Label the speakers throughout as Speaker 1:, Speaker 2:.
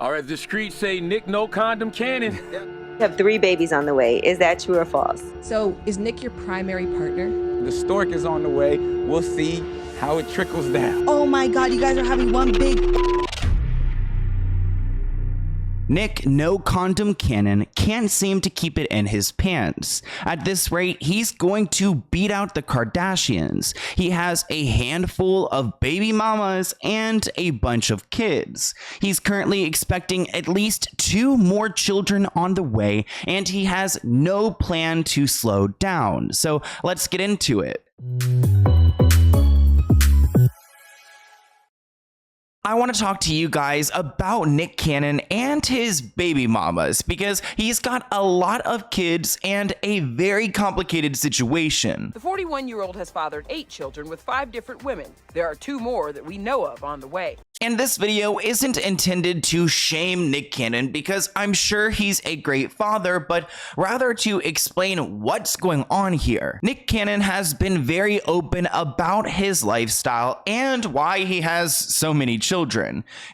Speaker 1: All right, the streets say Nick No Condom Cannon.
Speaker 2: You have 3 babies on the way. Is that true or false?
Speaker 3: So is Nick your primary partner?
Speaker 4: The stork is on the way. We'll see how it trickles down.
Speaker 5: Oh my God, you guys are having one big...
Speaker 6: Nick No Condom Cannon can't seem to keep it in his pants. At this rate, he's going to beat out the Kardashians. He has a handful of baby mamas and a bunch of kids. He's currently expecting at least 2 more children on the way, and he has no plan to slow down. So let's get into it. I want to talk to you guys about Nick Cannon and his baby mamas because he's got a lot of kids and a very complicated situation.
Speaker 7: The 41-year-old has fathered 8 children with 5 different women. There are 2 more that we know of on the way.
Speaker 6: And this video isn't intended to shame Nick Cannon because I'm sure he's a great father, but rather to explain what's going on here. Nick Cannon has been very open about his lifestyle and why he has so many children.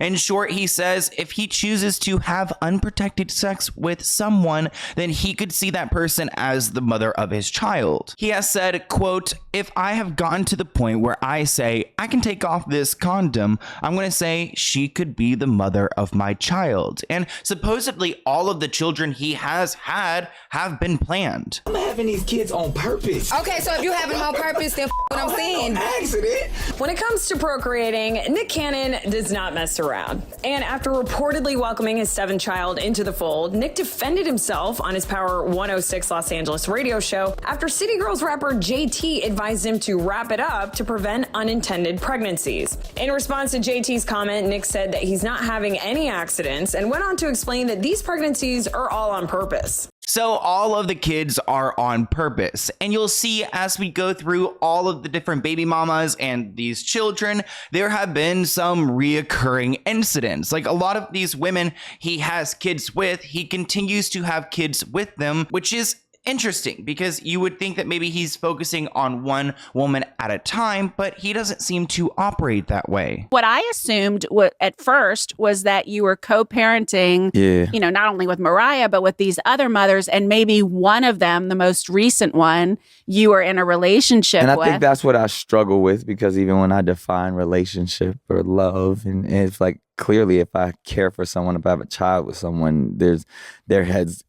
Speaker 6: In short, he says if he chooses to have unprotected sex with someone, then he could see that person as the mother of his child. He has said, quote, "If I have gotten to the point where I say I can take off this condom, I'm going to say she could be the mother of my child." And supposedly all of the children he has had have been planned.
Speaker 4: I'm having these kids on purpose.
Speaker 8: Okay, so if you have them on purpose, then what I'm saying.
Speaker 4: Accident.
Speaker 9: When it comes to procreating, Nick Cannon does not mess around. And after reportedly welcoming his 7th child into the fold, Nick defended himself on his Power 106 Los Angeles radio show after City Girls rapper JT advised him to wrap it up to prevent unintended pregnancies. In response to JT's comment, Nick said that he's not having any accidents and went on to explain that these pregnancies are all on purpose.
Speaker 6: So all of the kids are on purpose, and you'll see as we go through all of the different baby mamas and these children, there have been some reoccurring incidents. Like a lot of these women he has kids with, he continues to have kids with them, which is interesting because you would think that maybe he's focusing on one woman at a time, but he doesn't seem to operate that way.
Speaker 10: What I assumed at first was that you were co-parenting, not only with Mariah, but with these other mothers, and maybe one of them, the most recent one, you were in a relationship with.
Speaker 4: And I think that's what I struggle with because even when I define relationship or love, and it's like clearly if I care for someone, if I have a child with someone, there has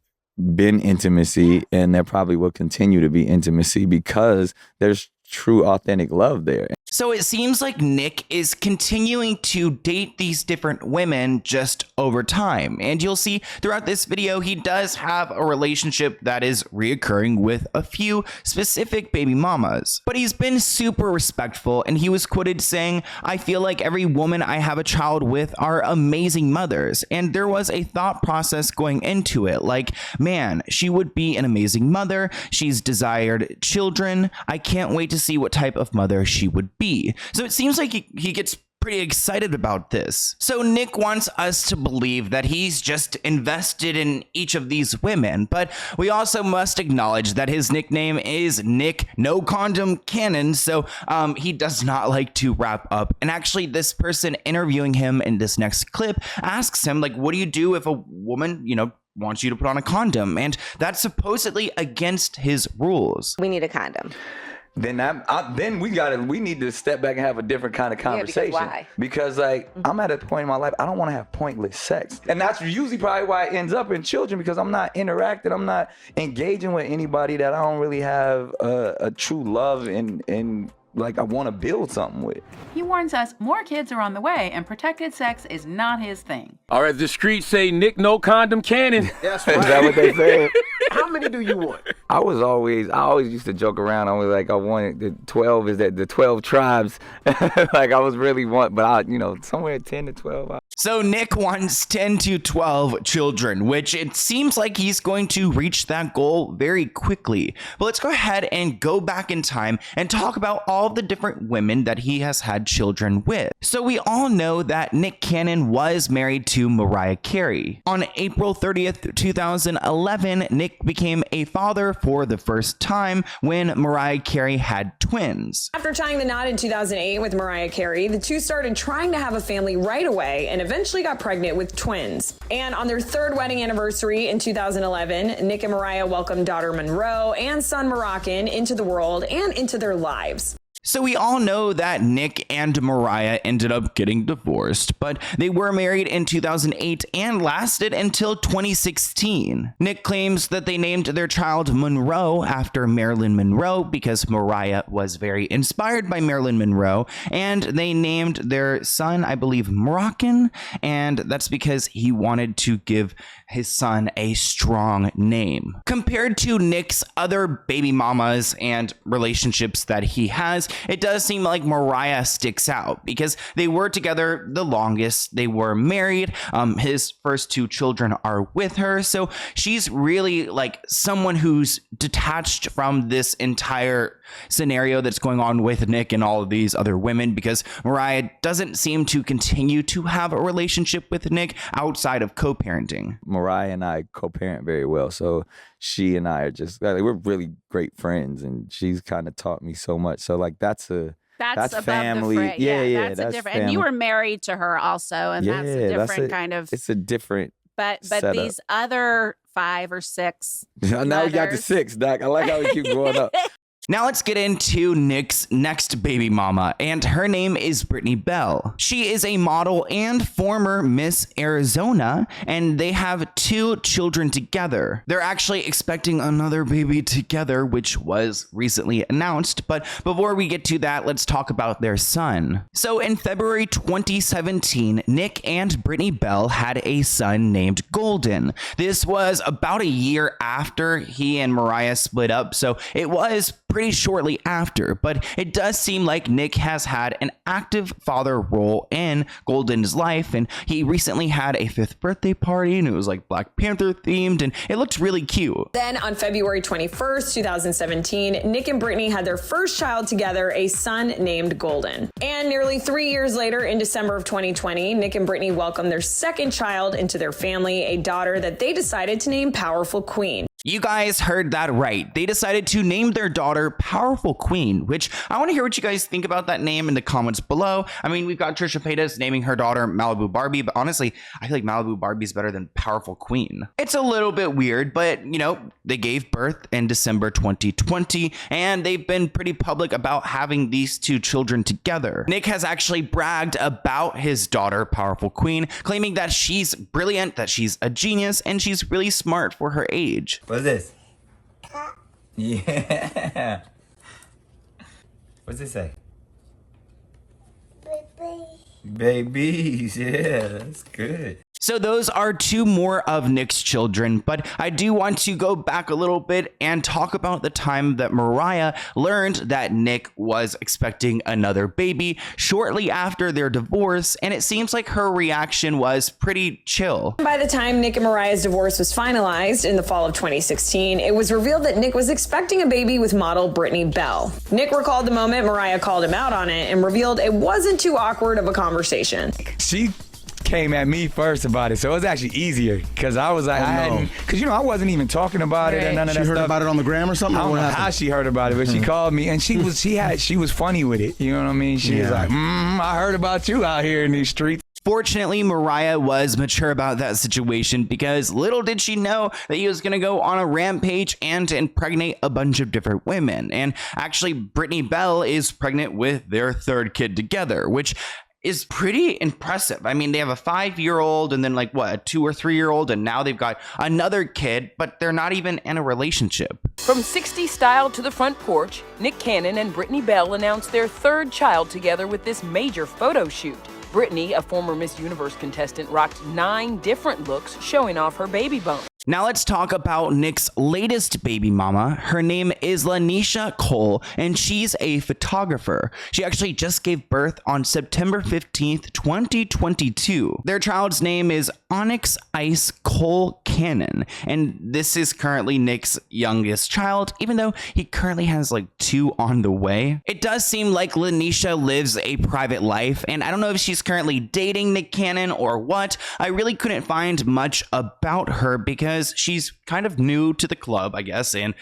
Speaker 4: been intimacy and there probably will continue to be intimacy because there's true authentic love there.
Speaker 6: So it seems like Nick is continuing to date these different women just over time. And you'll see throughout this video, he does have a relationship that is reoccurring with a few specific baby mamas. But he's been super respectful, and he was quoted saying, "I feel like every woman I have a child with are amazing mothers." And there was a thought process going into it. Like, man, she would be an amazing mother. She's desired children. I can't wait to see what type of mother she would be. So it seems like he gets pretty excited about this. So Nick wants us to believe that he's just invested in each of these women, but we also must acknowledge that his nickname is Nick No Condom Cannon, so he does not like to wrap up. And actually, this person interviewing him in this next clip asks him, like, what do you do if a woman, wants you to put on a condom? And that's supposedly against his rules.
Speaker 2: We need a condom.
Speaker 4: Then we need to step back and have a different kind of conversation.
Speaker 2: Yeah, why?
Speaker 4: Because I'm at a point in my life, I don't want to have pointless sex. And that's usually probably why it ends up in children, because I'm not interacting, I'm not engaging with anybody that I don't really have a true love and like I want to build something with.
Speaker 11: He warns us more kids are on the way and protected sex is not his thing.
Speaker 1: All right, the streets say Nick No Condom Cannon.
Speaker 4: That's right. Is that what they said?
Speaker 1: How many do you want?
Speaker 4: I always used to joke around. I was like, I wanted the 12 is that the 12 tribes. Like I was really but somewhere 10 to 12.
Speaker 6: So Nick wants 10 to 12 children, which it seems like he's going to reach that goal very quickly. But let's go ahead and go back in time and talk about all the different women that he has had children with. So we all know that Nick Cannon was married to Mariah Carey. On April 30th, 2011, Nick became a father for the first time when Mariah Carey had twins.
Speaker 9: After tying the knot in 2008 with Mariah Carey, the two started trying to have a family right away and eventually eventually got pregnant with twins. And on their third wedding anniversary in 2011, Nick and Mariah welcomed daughter Monroe and son Moroccan into the world and into their lives.
Speaker 6: So we all know that Nick and Mariah ended up getting divorced, but they were married in 2008 and lasted until 2016. Nick claims that they named their child Monroe after Marilyn Monroe because Mariah was very inspired by Marilyn Monroe, and they named their son, I believe, Moroccan, and that's because he wanted to give his son a strong name. Compared to Nick's other baby mamas and relationships that he has, it does seem like Mariah sticks out because they were together the longest. They were married. His first two children are with her. So she's really like someone who's detached from this entire scenario that's going on with Nick and all of these other women, because Mariah doesn't seem to continue to have a relationship with Nick outside of co-parenting.
Speaker 4: Mariah and I co-parent very well, so she and I are just like, we're really great friends, and she's kind of taught me so much. So like that's
Speaker 10: above
Speaker 4: family.
Speaker 10: The
Speaker 4: That's
Speaker 10: a different.
Speaker 4: family.
Speaker 10: And you were married to her also, and that's a different kind of.
Speaker 4: It's a different.
Speaker 10: But
Speaker 4: setup.
Speaker 10: these other 5 or 6.
Speaker 4: Now we got the 6, Doc. I like how we keep going up.
Speaker 6: Now let's get into Nick's next baby mama, and her name is Brittany Bell. She is a model and former Miss Arizona, and they have 2 children together. They're actually expecting another baby together, which was recently announced, but before we get to that, let's talk about their son. So in February 2017, Nick and Brittany Bell had a son named Golden. This was about a year after he and Mariah split up, so it was pretty shortly after, but it does seem like Nick has had an active father role in Golden's life, and he recently had a 5th birthday party, and it was like Black Panther themed, and it looked really cute.
Speaker 9: Then on February 21st, 2017, Nick and Brittany had their first child together, a son named Golden. And nearly 3 years later, in December of 2020, Nick and Brittany welcomed their second child into their family, a daughter that they decided to name Powerful Queen.
Speaker 6: You guys heard that right. They decided to name their daughter Powerful Queen, which I want to hear what you guys think about that name in the comments below. I mean, we've got Trisha Paytas naming her daughter Malibu Barbie, but honestly, I feel like Malibu Barbie is better than Powerful Queen. It's a little bit weird, but you know, they gave birth in December 2020, and they've been pretty public about having these 2 children together. Nick has actually bragged about his daughter Powerful Queen, claiming that she's brilliant, that she's a genius, and she's really smart for her age.
Speaker 12: What's this? Yeah. What's this say? Babies. Yeah, that's good.
Speaker 6: So those are 2 more of Nick's children, but I do want to go back a little bit and talk about the time that Mariah learned that Nick was expecting another baby shortly after their divorce, and it seems like her reaction was pretty chill.
Speaker 9: By the time Nick and Mariah's divorce was finalized in the fall of 2016, it was revealed that Nick was expecting a baby with model Brittany Bell. Nick recalled the moment Mariah called him out on it and revealed it wasn't too awkward of a conversation.
Speaker 13: She came at me first about it, so it was actually easier because I was like, because I wasn't even talking about it or none of that stuff.
Speaker 14: She heard about it on the gram or something?
Speaker 13: I don't know how she heard about it, but she called me and she was funny with it. You know what I mean? She was like, I heard about you out here in these streets.
Speaker 6: Fortunately, Mariah was mature about that situation because little did she know that he was going to go on a rampage and to impregnate a bunch of different women. And actually, Brittany Bell is pregnant with their 3rd kid together, which is pretty impressive. I mean, they have a 5-year-old and then like what, a 2 or 3-year-old, and now they've got another kid, but they're not even in a relationship.
Speaker 7: From 60 Style to the Front Porch, Nick Cannon and Brittany Bell announced their 3rd child together with this major photo shoot. Brittany, a former Miss Universe contestant, rocked 9 different looks showing off her baby bump.
Speaker 6: Now let's talk about Nick's latest baby mama. Her name is Lanisha Cole, and she's a photographer. She actually just gave birth on September 15th, 2022. Their child's name is Onyx Ice Cole Cannon, and this is currently Nick's youngest child, even though he currently has like 2 on the way. It does seem like Lanisha lives a private life, and I don't know if she's currently dating Nick Cannon or what. I really couldn't find much about her because she's kind of new to the club, I guess, and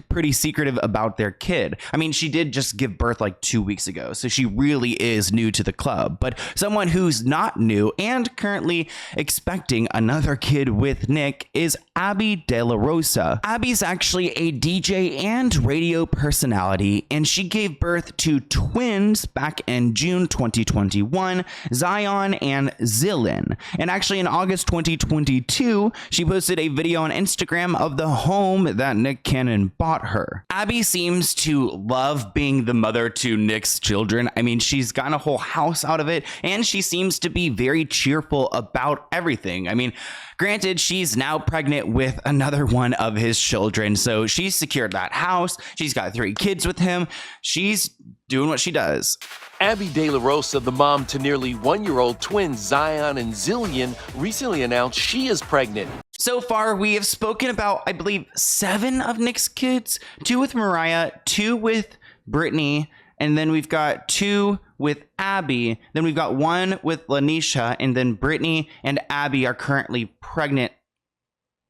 Speaker 6: pretty secretive about their kid. I mean, she did just give birth like 2 weeks ago, so she really is new to the club. But someone who's not new and currently expecting another kid with Nick is Abby De La Rosa. Abby's actually a DJ and radio personality, and she gave birth to twins back in June 2021, Zion and Zillin. And actually in August 2022, she posted a video on Instagram of the home that Nick Cannon bought her. Abby seems to love being the mother to Nick's children. I mean, she's gotten a whole house out of it, and she seems to be very cheerful about everything. I mean, granted, she's now pregnant with another one of his children, so she's secured that house. She's got 3 kids with him. She's doing what she does.
Speaker 1: Abby De La Rosa, the mom to nearly 1-year-old twins Zion and Zillion, recently announced she is pregnant.
Speaker 6: So far, we have spoken about, I believe, 7 of Nick's kids. 2 with Mariah, 2 with Brittany, and then we've got 2 with Abby. Then we've got 1 with Lanisha, and then Brittany and Abby are currently pregnant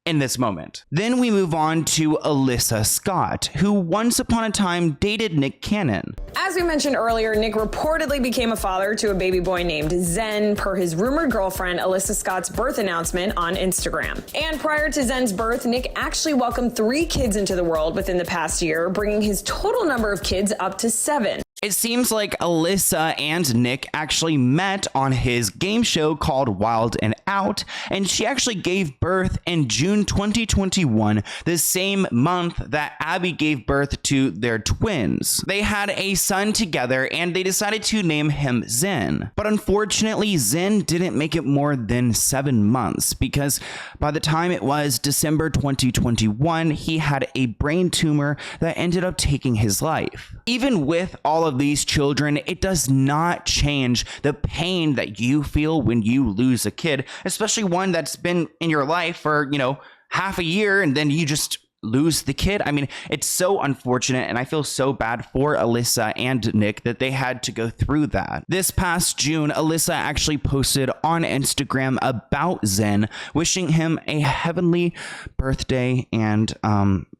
Speaker 6: in this moment. Then we move on to Alyssa Scott, who once upon a time dated Nick Cannon.
Speaker 9: As we mentioned earlier, Nick reportedly became a father to a baby boy named Zen per his rumored girlfriend Alyssa Scott's birth announcement on Instagram. And prior to Zen's birth, Nick actually welcomed 3 kids into the world within the past year, bringing his total number of kids up to 7.
Speaker 6: It seems like Alyssa and Nick actually met on his game show called Wild and Out, and she actually gave birth in June 2021, the same month that Abby gave birth to their twins. They had a son together, and they decided to name him Zen. But unfortunately, Zen didn't make it more than 7 months, because by the time it was December 2021, he had a brain tumor that ended up taking his life. Even with all of these children, it does not change the pain that you feel when you lose a kid, especially one that's been in your life for, half a year, and then you just lose the kid. I mean, it's so unfortunate, and I feel so bad for Alyssa and Nick that they had to go through that. This past June, Alyssa actually posted on Instagram about Zen, wishing him a heavenly birthday and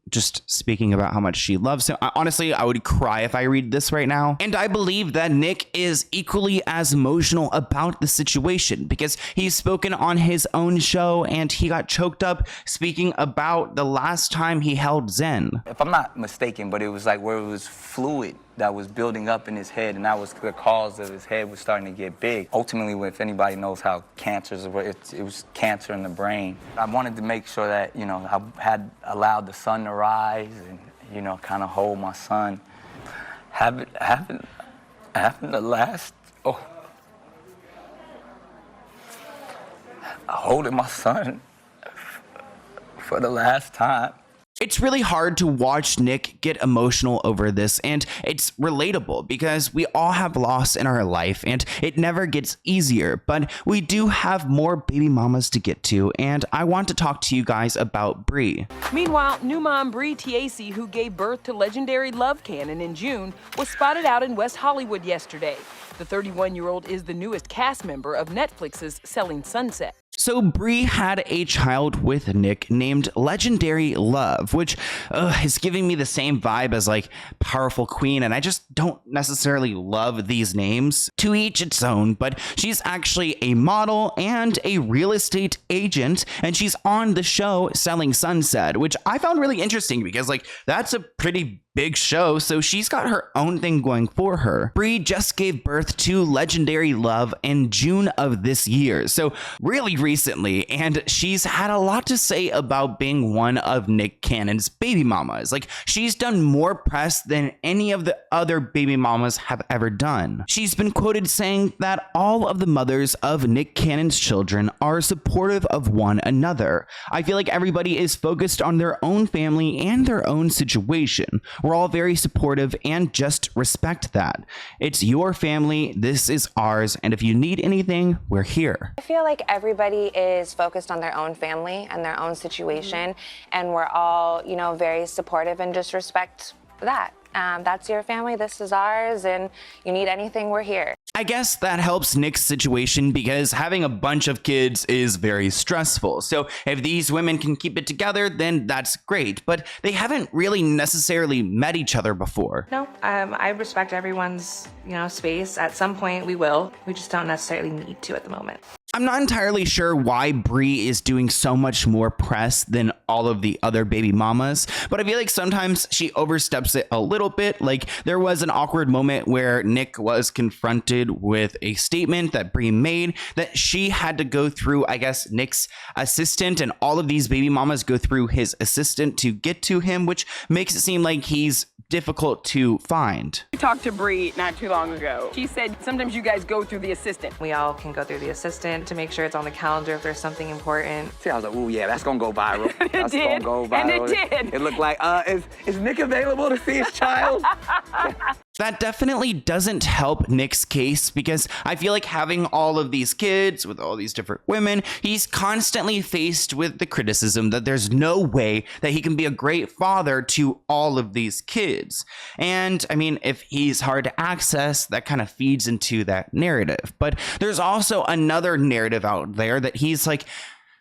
Speaker 6: just speaking about how much she loves him. Honestly, I would cry if I read this right now. And I believe that Nick is equally as emotional about the situation, because he's spoken on his own show and he got choked up speaking about the last time he held Zen.
Speaker 14: If I'm not mistaken, but it was like where it was fluid that was building up in his head, and that was the cause of his head was starting to get big. Ultimately, if anybody knows how cancers work, it was cancer in the brain. I wanted to make sure that, I had allowed the sun to rise and, kind of hold my son. Having the last, holding my son for the last time.
Speaker 6: It's really hard to watch Nick get emotional over this, and it's relatable because we all have loss in our life and it never gets easier, but we do have more baby mamas to get to, and I want to talk to you guys about Bree.
Speaker 7: Meanwhile, new mom Bree Tiesi, who gave birth to legendary Love Cannon in June, was spotted out in West Hollywood yesterday. The 31-year-old is the newest cast member of Netflix's Selling Sunset.
Speaker 6: So Bree had a child with Nick named Legendary Love, which is giving me the same vibe as like Powerful Queen, and I just don't necessarily love these names. To each its own, but she's actually a model and a real estate agent, and she's on the show Selling Sunset, which I found really interesting because that's a pretty big show, so she's got her own thing going for her. Bree just gave birth to Legendary Love in June of this year, so really recently, and she's had a lot to say about being one of Nick Cannon's baby mamas. She's done more press than any of the other baby mamas have ever done. She's been quoted saying that all of the mothers of Nick Cannon's children are supportive of one another. I feel like everybody is focused on their own family and their own situation. We're all very supportive and just respect that. It's your family, this is ours, and if you need anything, we're here.
Speaker 15: I feel like everybody is focused on their own family and their own situation, and we're all, very supportive and just respect that. That's your family, this is ours, and you need anything, we're here.
Speaker 6: I guess that helps Nick's situation because having a bunch of kids is very stressful. So if these women can keep it together, then that's great. But they haven't really necessarily met each other before.
Speaker 15: No, I respect everyone's, space. At some point we will. We just don't necessarily need to at the moment.
Speaker 6: I'm not entirely sure why Brie is doing so much more press than all of the other baby mamas, but I feel like sometimes she oversteps it a little bit. Like there was an awkward moment where Nick was confronted with a statement that Brie made that she had to go through, I guess, Nick's assistant, and all of these baby mamas go through his assistant to get to him, which makes it seem like he's difficult to find.
Speaker 7: I talked to Brie not too long ago. She said sometimes you guys go through the assistant.
Speaker 15: We all can go through the assistant to make sure it's on the calendar if there's something important.
Speaker 16: See, I was like, oh yeah, that's gonna go viral. That's
Speaker 7: did,
Speaker 16: gonna go viral.
Speaker 7: and it did.
Speaker 16: It looked like, is Nick available to see his child?
Speaker 6: That definitely doesn't help Nick's case because I feel like having all of these kids with all these different women, he's constantly faced with the criticism that there's no way that he can be a great father to all of these kids. And I mean, if he's hard to access, that kind of feeds into that narrative. But there's also another narrative out there that he's like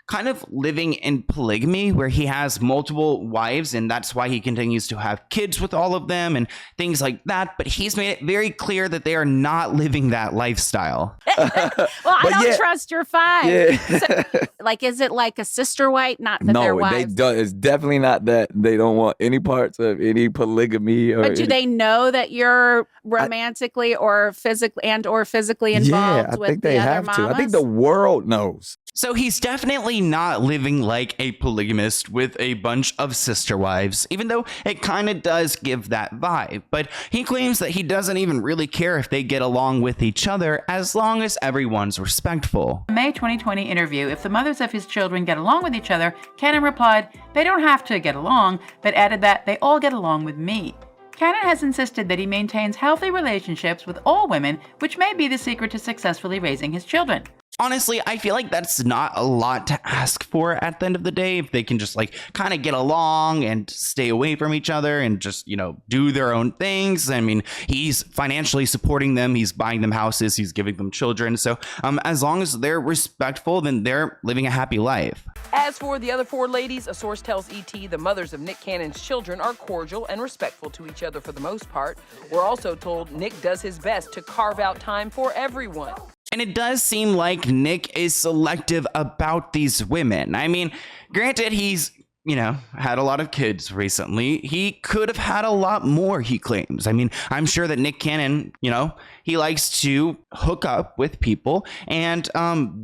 Speaker 6: kind of living in polygamy where he has multiple wives and that's why he continues to have kids with all of them and things like that. But he's made it very clear that they are not living that lifestyle.
Speaker 10: Well, I don't trust your five.
Speaker 4: Yeah.
Speaker 10: So, like, is it like a sister wife? Not that they're
Speaker 4: No,
Speaker 10: wives.
Speaker 4: they don't. It's definitely not that. They don't want any parts of any polygamy. Or
Speaker 10: But do they know that you're romantically or physically involved
Speaker 4: Yeah, I
Speaker 10: with
Speaker 4: think they
Speaker 10: the other
Speaker 4: have
Speaker 10: mamas?
Speaker 4: to. I think the world knows.
Speaker 6: So he's definitely not living like a polygamist with a bunch of sister wives, even though it kind of does give that vibe. But he claims that he doesn't even really care if they get along with each other as long as everyone's respectful.
Speaker 11: In a May 2020 interview, if the mothers of his children get along with each other, Cannon replied, "They don't have to get along," but added that they all get along with me. Cannon has insisted that he maintains healthy relationships with all women, which may be the secret to successfully raising his children.
Speaker 6: Honestly, I feel like that's not a lot to ask for at the end of the day. If they can just like kind of get along and stay away from each other and just, do their own things. I mean, he's financially supporting them. He's buying them houses. He's giving them children. So as long as they're respectful, then they're living a happy life.
Speaker 7: As for the other four ladies, a source tells ET the mothers of Nick Cannon's children are cordial and respectful to each other for the most part. We're also told Nick does his best to carve out time for everyone.
Speaker 6: And it does seem like Nick is selective about these women. I mean, granted, he's, had a lot of kids recently. He could have had a lot more, he claims. I mean, I'm sure that Nick Cannon, he likes to hook up with people. And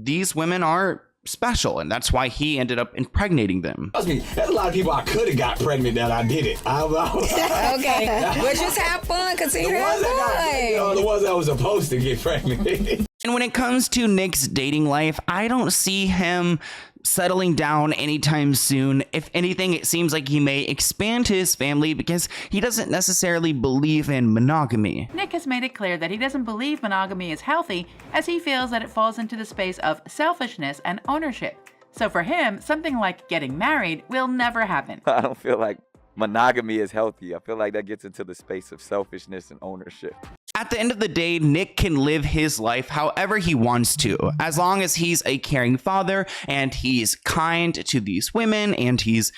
Speaker 6: these women are special, and that's why he ended up impregnating them.
Speaker 17: Trust me, there's a lot of people I could have got pregnant that I didn't.
Speaker 8: Okay, but just have fun, continue to have fun.
Speaker 17: The ones that was supposed to get pregnant.
Speaker 6: And when it comes to Nick's dating life, I don't see him settling down anytime soon. If anything, it seems like he may expand his family because he doesn't necessarily believe in monogamy.
Speaker 11: Nick has made it clear that he doesn't believe monogamy is healthy, as he feels that it falls into the space of selfishness and ownership. So for him, something like getting married will never happen.
Speaker 4: I don't feel like monogamy is healthy. I feel like that gets into the space of selfishness and ownership.
Speaker 6: At the end of the day, Nick can live his life however he wants to, as long as he's a caring father and he's kind to these women and he's,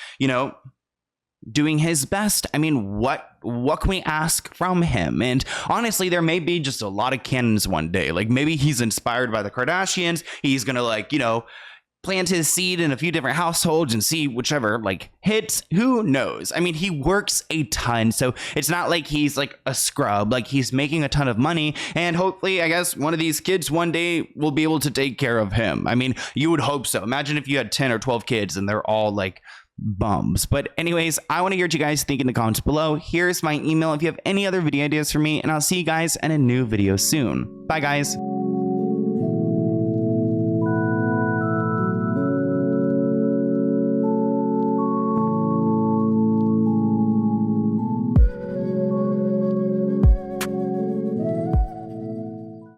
Speaker 6: doing his best. I mean, what can we ask from him? And honestly, there may be just a lot of Cannons one day. Like maybe he's inspired by the Kardashians. He's gonna plant his seed in a few different households and see whichever hits. Who knows? I mean, he works a ton, so it's not like he's like a scrub. Like he's making a ton of money, and hopefully, I guess one of these kids one day will be able to take care of him. I mean, you would hope so. Imagine if you had 10 or 12 kids and they're all bums. But anyways, I want to hear what you guys think in the comments below. Here's my email if you have any other video ideas for me, and I'll see you guys in a new video soon. Bye guys.